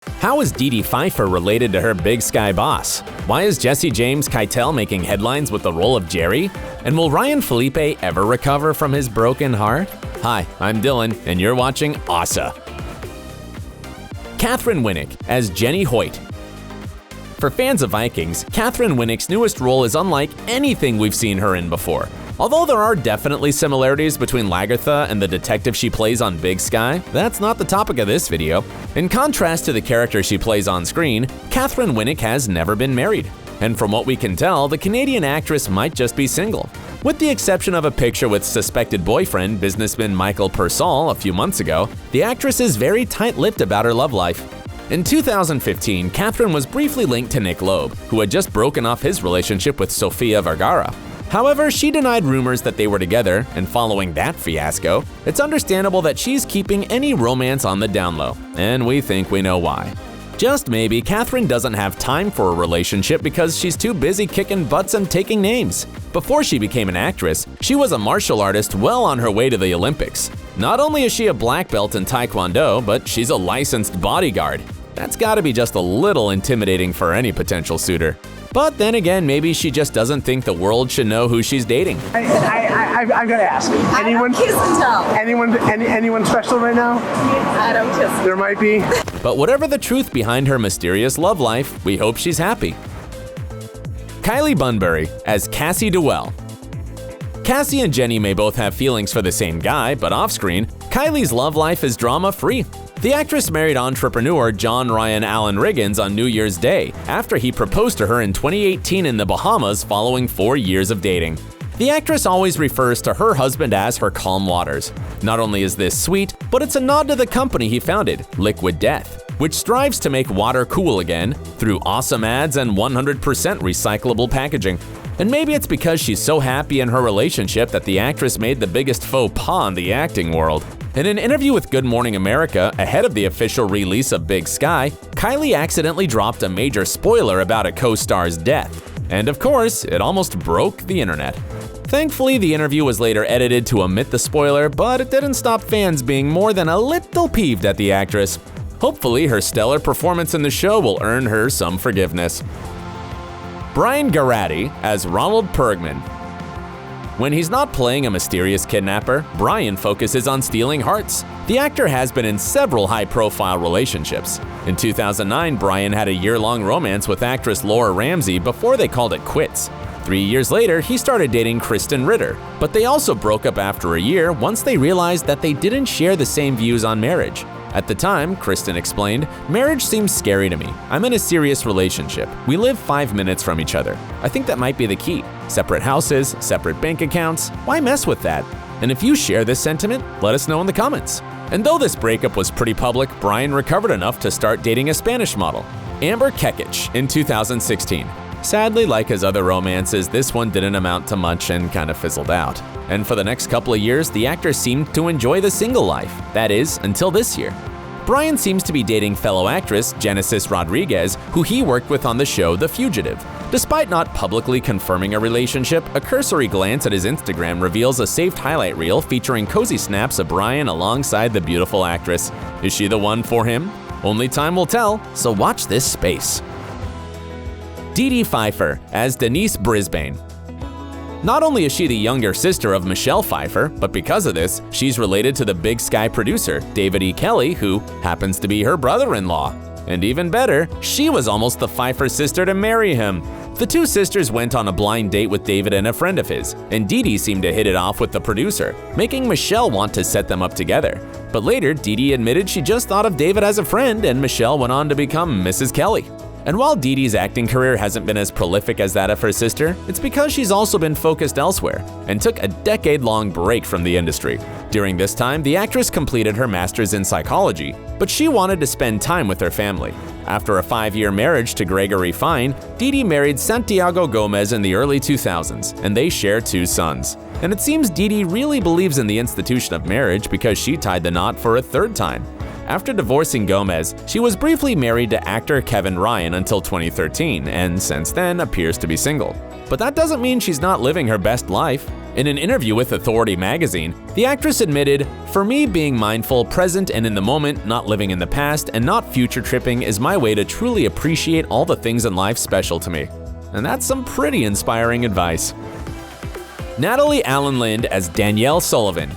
How is Dedee Pfeiffer related to her Big Sky boss? Why is Jesse James Keital making headlines with the role of Jerry? And will Ryan Phillippe ever recover from his broken heart? Hi, I'm Dylan, and you're watching Ossa'm. Katheryn Winnick as Jenny Hoyt. For fans of Vikings, Katheryn Winnick's newest role is unlike anything we've seen her in before. Although there are definitely similarities between Lagertha and the detective she plays on Big Sky, that's not the topic of this video. In contrast to the character she plays on screen, Katheryn Winnick has never been married. And from what we can tell, the Canadian actress might just be single. With the exception of a picture with suspected boyfriend, businessman Michael Purcell, a few months ago, the actress is very tight-lipped about her love life. In 2015, Katheryn was briefly linked to Nick Loeb, who had just broken off his relationship with Sofia Vergara. However, she denied rumors that they were together, and following that fiasco, it's understandable that she's keeping any romance on the down low, and we think we know why. Just maybe Katheryn doesn't have time for a relationship because she's too busy kicking butts and taking names. Before she became an actress, she was a martial artist well on her way to the Olympics. Not only is she a black belt in Taekwondo, but she's a licensed bodyguard. That's gotta be just a little intimidating for any potential suitor. But then again, maybe she just doesn't think the world should know who she's dating. I've got to ask. Anyone kiss and tell. Anyone special right now? I don't kiss. There might be. But whatever the truth behind her mysterious love life, we hope she's happy. Kylie Bunbury as Cassie Dewell. Cassie and Jenny may both have feelings for the same guy, but off-screen, Kylie's love life is drama-free. The actress married entrepreneur John Ryan Allen Riggins on New Year's Day after he proposed to her in 2018 in the Bahamas following 4 years of dating. The actress always refers to her husband as her calm waters. Not only is this sweet, but it's a nod to the company he founded, Liquid Death, which strives to make water cool again through awesome ads and 100% recyclable packaging. And maybe it's because she's so happy in her relationship that the actress made the biggest faux pas in the acting world. In an interview with Good Morning America ahead of the official release of Big Sky, Kylie accidentally dropped a major spoiler about a co-star's death. And of course, it almost broke the internet. Thankfully, the interview was later edited to omit the spoiler, but it didn't stop fans being more than a little peeved at the actress. Hopefully, her stellar performance in the show will earn her some forgiveness. Brian Geraghty as Ronald Perkman. When he's not playing a mysterious kidnapper, Brian focuses on stealing hearts. The actor has been in several high-profile relationships. In 2009, Brian had a year-long romance with actress Laura Ramsey before they called it quits. 3 years later, he started dating Kristen Ritter, but they also broke up after a year once they realized that they didn't share the same views on marriage. At the time, Kristen explained, "Marriage seems scary to me. I'm in a serious relationship. We live 5 minutes from each other. I think that might be the key. Separate houses, separate bank accounts. Why mess with that? And if you share this sentiment, let us know in the comments." And though this breakup was pretty public, Brian recovered enough to start dating a Spanish model, Amber Kekich, in 2016. Sadly, like his other romances, this one didn't amount to much and kind of fizzled out. And for the next couple of years, the actor seemed to enjoy the single life. That is, until this year. Brian seems to be dating fellow actress Genesis Rodriguez, who he worked with on the show The Fugitive. Despite not publicly confirming a relationship, a cursory glance at his Instagram reveals a saved highlight reel featuring cozy snaps of Brian alongside the beautiful actress. Is she the one for him? Only time will tell, so watch this space. Dedee Pfeiffer as Denise Brisbane. Not only is she the younger sister of Michelle Pfeiffer, but because of this, she's related to the Big Sky producer, David E. Kelley, who happens to be her brother-in-law. And even better, she was almost the Pfeiffer sister to marry him. The two sisters went on a blind date with David and a friend of his, and Dedee seemed to hit it off with the producer, making Michelle want to set them up together. But later, Dedee admitted she just thought of David as a friend, and Michelle went on to become Mrs. Kelley. And while Dedee's acting career hasn't been as prolific as that of her sister, it's because she's also been focused elsewhere and took a decade-long break from the industry. During this time, the actress completed her master's in psychology, but she wanted to spend time with her family. After a 5-year marriage to Gregory Fine, Dedee married Santiago Gomez in the early 2000s, and they share 2 sons. And it seems Dedee really believes in the institution of marriage because she tied the knot for a 3rd time. After divorcing Gomez, she was briefly married to actor Kevin Ryan until 2013, and since then appears to be single. But that doesn't mean she's not living her best life. In an interview with Authority magazine, the actress admitted, "For me, being mindful, present, and in the moment, not living in the past, and not future tripping is my way to truly appreciate all the things in life special to me." And that's some pretty inspiring advice. Natalie Alyn Lind as Danielle Sullivan.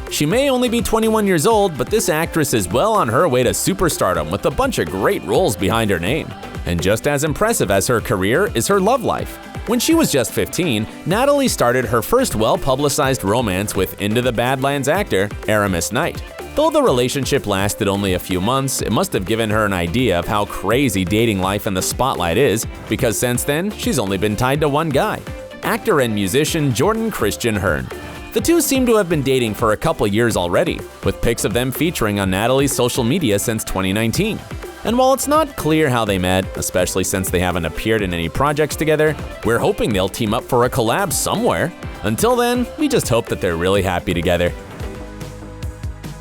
She may only be 21 years old, but this actress is well on her way to superstardom with a bunch of great roles behind her name. And just as impressive as her career is her love life. When she was just 15, Natalie started her first well-publicized romance with Into the Badlands actor Aramis Knight. Though the relationship lasted only a few months, it must have given her an idea of how crazy dating life in the spotlight is, because since then, she's only been tied to one guy, actor and musician Jordan Christian Hearn. The two seem to have been dating for a couple years already, with pics of them featuring on Natalie's social media since 2019. And while it's not clear how they met, especially since they haven't appeared in any projects together, we're hoping they'll team up for a collab somewhere. Until then, we just hope that they're really happy together.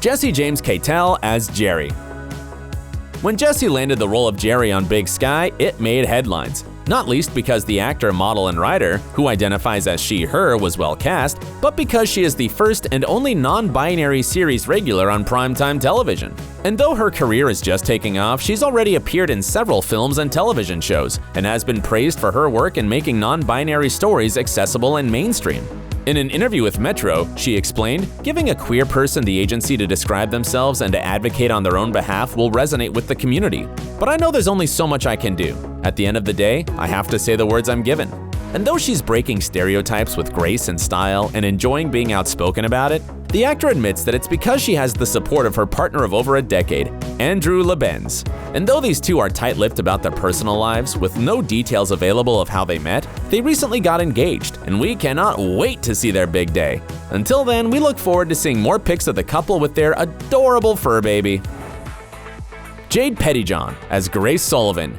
Jesse James Keital as Jerry. When Jesse landed the role of Jerry on Big Sky, it made headlines. Not least because the actor, model, and writer, who identifies as she/her, was well cast, but because she is the first and only non-binary series regular on primetime television. And though her career is just taking off, she's already appeared in several films and television shows, and has been praised for her work in making non-binary stories accessible and mainstream. In an interview with Metro, she explained, "Giving a queer person the agency to describe themselves and to advocate on their own behalf will resonate with the community. But I know there's only so much I can do. At the end of the day, I have to say the words I'm given." And though she's breaking stereotypes with grace and style and enjoying being outspoken about it, the actor admits that it's because she has the support of her partner of over a decade, Andrew LeBenz. And though these two are tight-lipped about their personal lives, with no details available of how they met, they recently got engaged, and we cannot wait to see their big day. Until then, we look forward to seeing more pics of the couple with their adorable fur baby. Jade Pettyjohn as Grace Sullivan.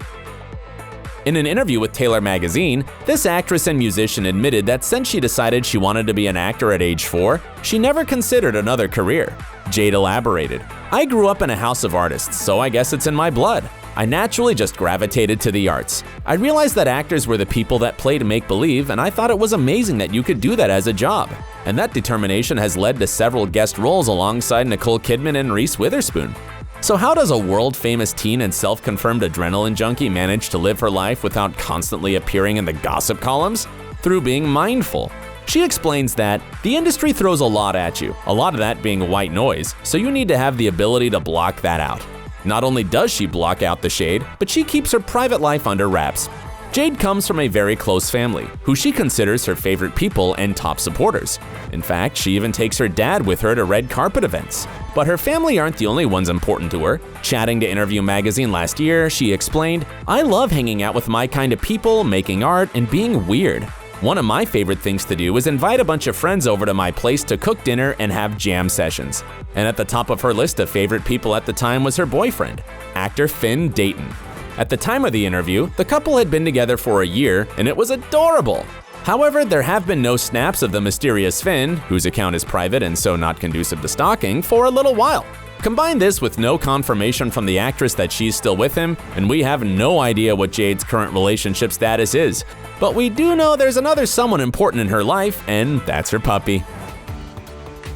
In an interview with Taylor magazine, this actress and musician admitted that since she decided she wanted to be an actor at age 4, she never considered another career. Jade elaborated, "I grew up in a house of artists, so I guess it's in my blood. I naturally just gravitated to the arts. I realized that actors were the people that played make-believe, and I thought it was amazing that you could do that as a job. And that determination has led to several guest roles alongside Nicole Kidman and Reese Witherspoon." So how does a world-famous teen and self-confirmed adrenaline junkie manage to live her life without constantly appearing in the gossip columns? Through being mindful. She explains that the industry throws a lot at you, a lot of that being white noise, so you need to have the ability to block that out. Not only does she block out the shade, but she keeps her private life under wraps. Jade comes from a very close family, who she considers her favorite people and top supporters. In fact, she even takes her dad with her to red carpet events. But her family aren't the only ones important to her. Chatting to Interview magazine last year, she explained, "I love hanging out with my kind of people, making art, and being weird. One of my favorite things to do is invite a bunch of friends over to my place to cook dinner and have jam sessions." And at the top of her list of favorite people at the time was her boyfriend, actor Finn Dayton. At the time of the interview, the couple had been together for a year, and it was adorable. However, there have been no snaps of the mysterious Finn, whose account is private and so not conducive to stalking, for a little while. Combine this with no confirmation from the actress that she's still with him, and we have no idea what Jade's current relationship status is. But we do know there's another someone important in her life, and that's her puppy.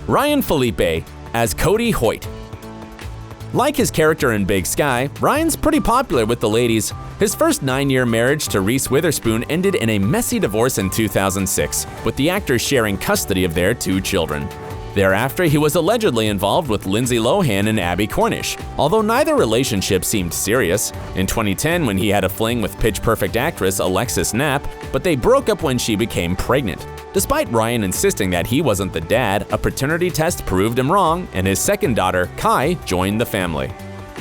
Ryan Phillippe as Cody Hoyt. Like his character in Big Sky, Ryan's pretty popular with the ladies. His first 9-year marriage to Reese Witherspoon ended in a messy divorce in 2006, with the actors sharing custody of their 2 children. Thereafter, he was allegedly involved with Lindsay Lohan and Abby Cornish, although neither relationship seemed serious. In 2010, when he had a fling with Pitch Perfect actress Alexis Knapp, but they broke up when she became pregnant. Despite Ryan insisting that he wasn't the dad, a paternity test proved him wrong, and his second daughter, Kai, joined the family.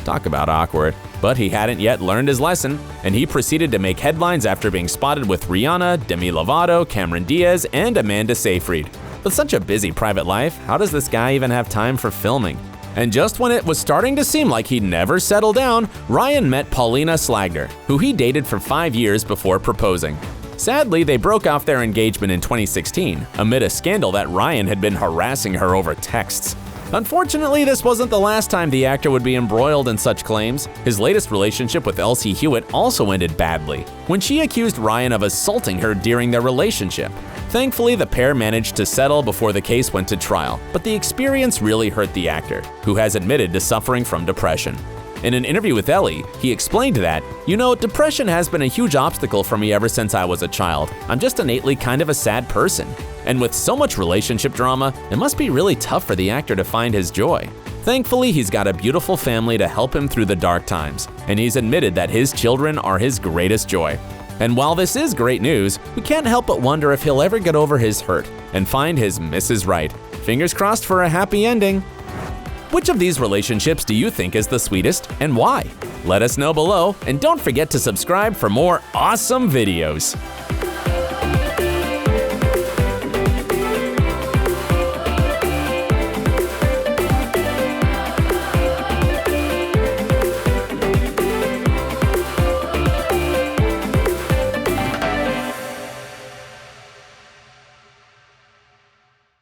Talk about awkward. But he hadn't yet learned his lesson, and he proceeded to make headlines after being spotted with Rihanna, Demi Lovato, Cameron Diaz, and Amanda Seyfried. With such a busy private life, how does this guy even have time for filming? And just when it was starting to seem like he'd never settle down, Ryan met Paulina Slagner, who he dated for 5 years before proposing. Sadly, they broke off their engagement in 2016, amid a scandal that Ryan had been harassing her over texts. Unfortunately, this wasn't the last time the actor would be embroiled in such claims. His latest relationship with Elsie Hewitt also ended badly, when she accused Ryan of assaulting her during their relationship. Thankfully, the pair managed to settle before the case went to trial, but the experience really hurt the actor, who has admitted to suffering from depression. In an interview with Ellie, he explained that, depression has been a huge obstacle for me ever since I was a child. I'm just innately kind of a sad person. And with so much relationship drama, it must be really tough for the actor to find his joy. Thankfully, he's got a beautiful family to help him through the dark times, and he's admitted that his children are his greatest joy. And while this is great news, we can't help but wonder if he'll ever get over his hurt and find his Mrs. Right. Fingers crossed for a happy ending. Which of these relationships do you think is the sweetest and why? Let us know below, and don't forget to subscribe for more awesome videos.